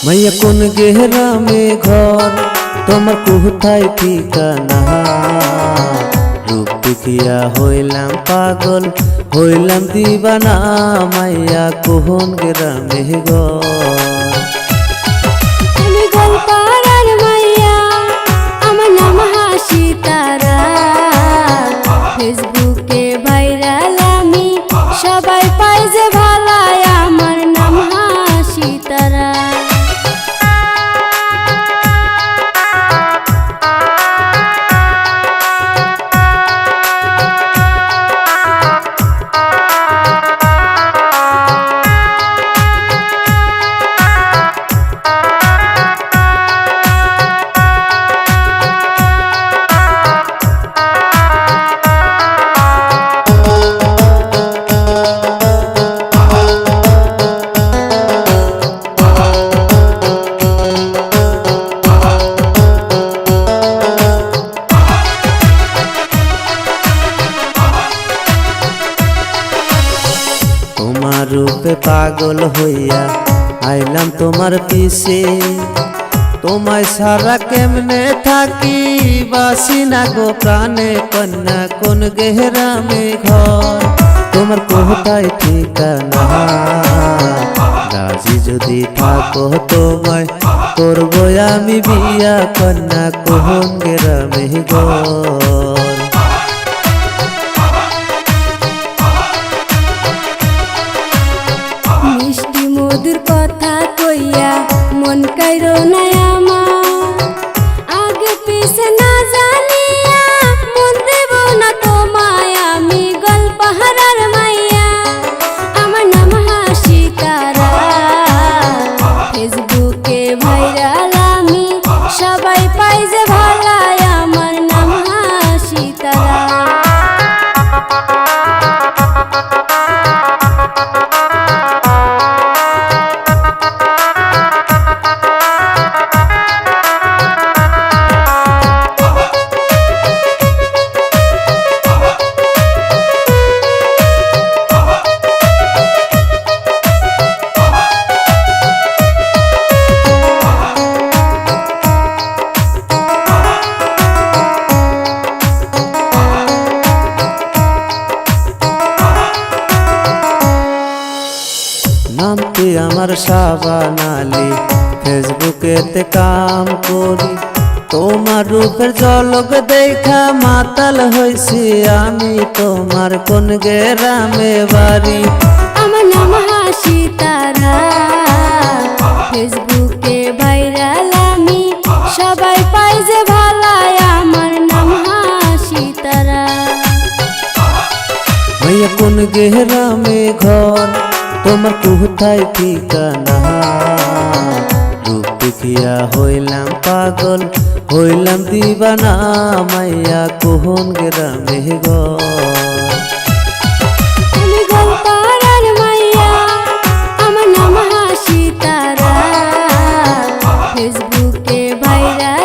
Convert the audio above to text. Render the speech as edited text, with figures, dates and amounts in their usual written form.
मैया कोन गहरा में घर তোমার কোথায় ঠিকানা রূপ দেখিয়া হইলাম পাগল হইলাম দিবানা মাইয়া কোন গ্রামে ঘর আমি গোলপাড়ার মাইয়া আমার নাম হাসি তারা ফেসবুকে ভাইরাল আমি সবাই পাই যে ভালাই আমার নাম হাসি তারা তোমার রূপে পাগল হইয়া আইলাম তোমার পিছে তোমায় সারা কেমনে থাকি বাসি না গো প্রাণে কন্যা কোন গেহরামে ঘর তোমার কোথায় ঠিকানা রাজি যদি থাকো তোমায় করবো আমি বিয়া কন্যা কোন গেরামে ঘর মিষ্টি মধুর কথা কইয়া মন কাইরো না আমার আগে পিছে না জানিয়া মন দেব না তোমায় আমি গোলপাড়ার মাইয়া আমার নাম হাসি তারা ফেসবুকে ভাইরাল আমি সবাই পাই যে ভালাই আমার নাম হাসি তারা নামটি আমার সাবান আলী ফেসবুকেতে কাম করি তোমার রূপের ঝলক দেখা মাতাল হইছি আমি তোমার কোন গ্রামে বাড়ি আমার নাম হাসি তারা ফেসবুকে ভাইরাল আমি সবাই পাই যে ভালাই আমার নাম হাসি তারা ভাইয়া কোন গ্রামে ঘর তোমার কোথায় ঠিকানা রূপ দেখিয়া হইলাম পাগল হইলাম দিবানা মাইয়া কোন গ্রামে ঘর আমি গোলপাড়ার মাইয়া আমার নাম হাসি তারা ফেসবুকে ভাইরাল